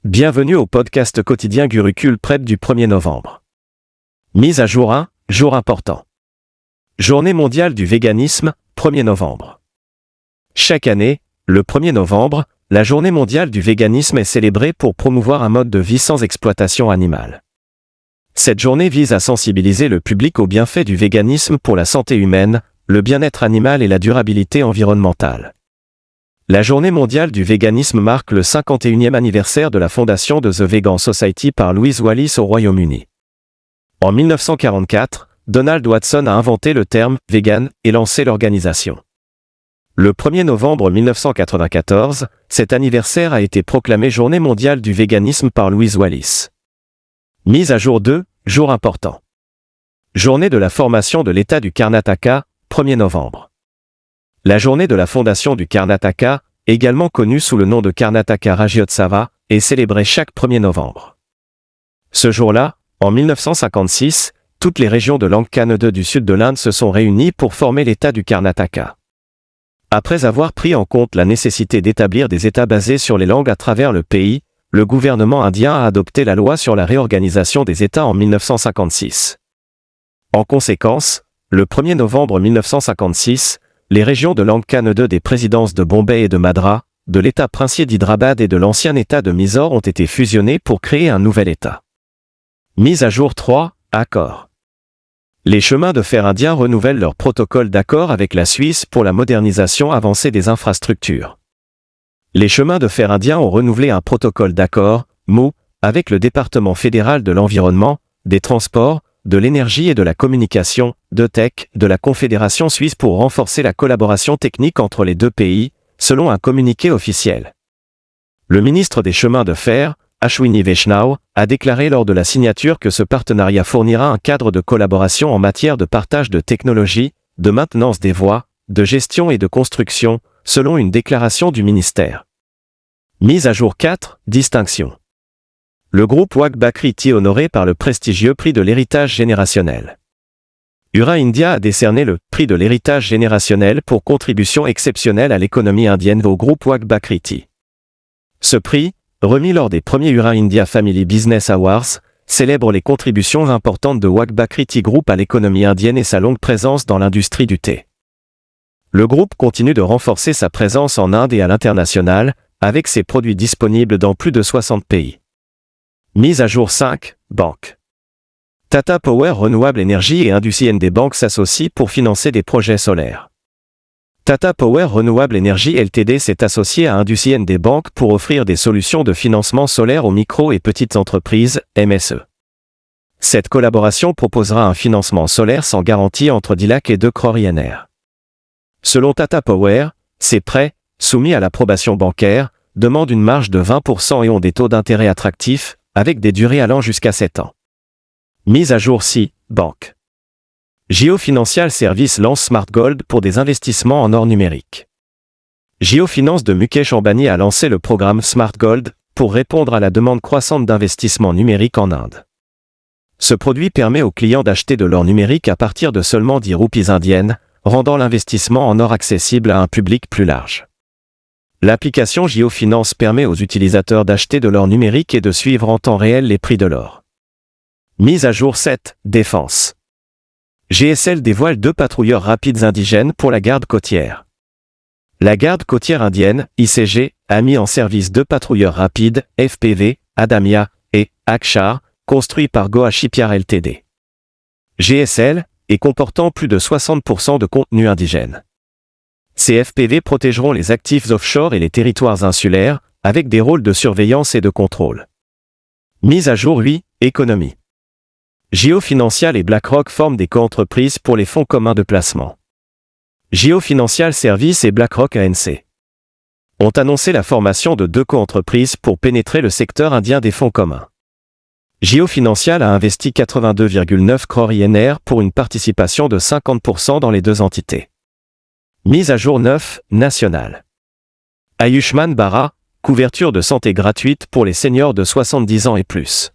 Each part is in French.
Bienvenue au podcast quotidien Gurucule Prep du 1er novembre. Mise à jour 1, jour important. Journée mondiale du véganisme, 1er novembre. Chaque année, le 1er novembre, la journée mondiale du véganisme est célébrée pour promouvoir un mode de vie sans exploitation animale. Cette journée vise à sensibiliser le public aux bienfaits du véganisme pour la santé humaine, le bien-être animal et la durabilité environnementale. La journée mondiale du véganisme marque le 51e anniversaire de la fondation de The Vegan Society par Louise Wallis au Royaume-Uni. En 1944, Donald Watson a inventé le terme « vegan » et lancé l'organisation. Le 1er novembre 1994, cet anniversaire a été proclamé Journée mondiale du véganisme par Louise Wallis. Mise à jour 2, jour important. Journée de la formation de l'État du Karnataka, 1er novembre. La journée de la fondation du Karnataka, également connue sous le nom de Karnataka Rajyotsava, est célébrée chaque 1er novembre. Ce jour-là, en 1956, toutes les régions de langue Kannada du sud de l'Inde se sont réunies pour former l'État du Karnataka. Après avoir pris en compte la nécessité d'établir des États basés sur les langues à travers le pays, le gouvernement indien a adopté la loi sur la réorganisation des États en 1956. En conséquence, le 1er novembre 1956, les régions de langue Kannada des présidences de Bombay et de Madras, de l'État princier d'Hyderabad et de l'ancien État de Mysore ont été fusionnées pour créer un nouvel État. Mise à jour 3, accord. Les chemins de fer indiens renouvellent leur protocole d'accord avec la Suisse pour la modernisation avancée des infrastructures. Les chemins de fer indiens ont renouvelé un protocole d'accord, MOU, avec le département fédéral de l'environnement, des transports, de l'énergie et de la communication, DETEC, de la Confédération suisse pour renforcer la collaboration technique entre les deux pays, selon un communiqué officiel. Le ministre des chemins de fer, Ashwini Vaishnaw, a déclaré lors de la signature que ce partenariat fournira un cadre de collaboration en matière de partage de technologies, de maintenance des voies, de gestion et de construction, selon une déclaration du ministère. Mise à jour 4, distinction. Le groupe Wag Bakriti honoré par le prestigieux prix de l'héritage générationnel. Ura India a décerné le prix de l'héritage générationnel pour contribution exceptionnelle à l'économie indienne au groupe Wag Bakriti. Ce prix, remis lors des premiers Ura India Family Business Awards, célèbre les contributions importantes de Wag Bakriti Group à l'économie indienne et sa longue présence dans l'industrie du thé. Le groupe continue de renforcer sa présence en Inde et à l'international, avec ses produits disponibles dans plus de 60 pays. Mise à jour 5, banque. Tata Power Renewable Energy et Indus ND Bank s'associent pour financer des projets solaires. Tata Power Renewable Energy Ltd s'est associé à Indus ND Bank pour offrir des solutions de financement solaire aux micro et petites entreprises, MSE. Cette collaboration proposera un financement solaire sans garantie entre 10 lakhs et 2 crores INR. Selon Tata Power, ces prêts, soumis à l'approbation bancaire, demandent une marge de 20% et ont des taux d'intérêt attractifs, avec des durées allant jusqu'à 7 ans. Mise à jour 6, banque. Jio Financial Services lance Smart Gold pour des investissements en or numérique. Jio Finance de Mukesh Ambani a lancé le programme Smart Gold pour répondre à la demande croissante d'investissements numériques en Inde. Ce produit permet aux clients d'acheter de l'or numérique à partir de seulement 10 roupies indiennes, rendant l'investissement en or accessible à un public plus large. L'application Jio Finance permet aux utilisateurs d'acheter de l'or numérique et de suivre en temps réel les prix de l'or. Mise à jour 7, défense. GSL dévoile 2 patrouilleurs rapides indigènes pour la garde côtière. La garde côtière indienne, ICG, a mis en service 2 patrouilleurs rapides, FPV, Adamya et Akshar, construits par Goa Shipyard Ltd. GSL, et comportant plus de 60% de contenu indigène. Ces FPV protégeront les actifs offshore et les territoires insulaires, avec des rôles de surveillance et de contrôle. Mise à jour 8, économie. Jio Financial et BlackRock forment des coentreprises pour les fonds communs de placement. Jio Financial Services et BlackRock ANC ont annoncé la formation de 2 coentreprises pour pénétrer le secteur indien des fonds communs. Jio Financial a investi 82,9 crores INR pour une participation de 50% dans les 2 entités. Mise à jour 9, nationale. Ayushman Bharat, couverture de santé gratuite pour les seniors de 70 ans et plus.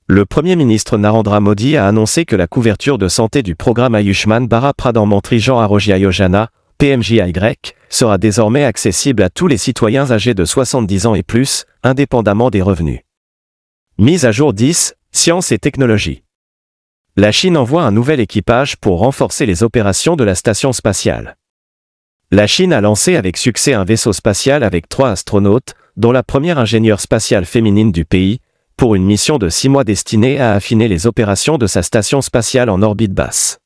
Le Premier ministre Narendra Modi a annoncé que la couverture de santé du programme Ayushman Bharat Pradhan Mantri Jan Arogya Yojana PMJY, sera désormais accessible à tous les citoyens âgés de 70 ans et plus, indépendamment des revenus. Mise à jour 10, Sciences et technologies. La Chine envoie un nouvel équipage pour renforcer les opérations de la station spatiale. La Chine a lancé avec succès un vaisseau spatial avec 3 astronautes, dont la première ingénieure spatiale féminine du pays, pour une mission de 6 mois destinée à affiner les opérations de sa station spatiale en orbite basse.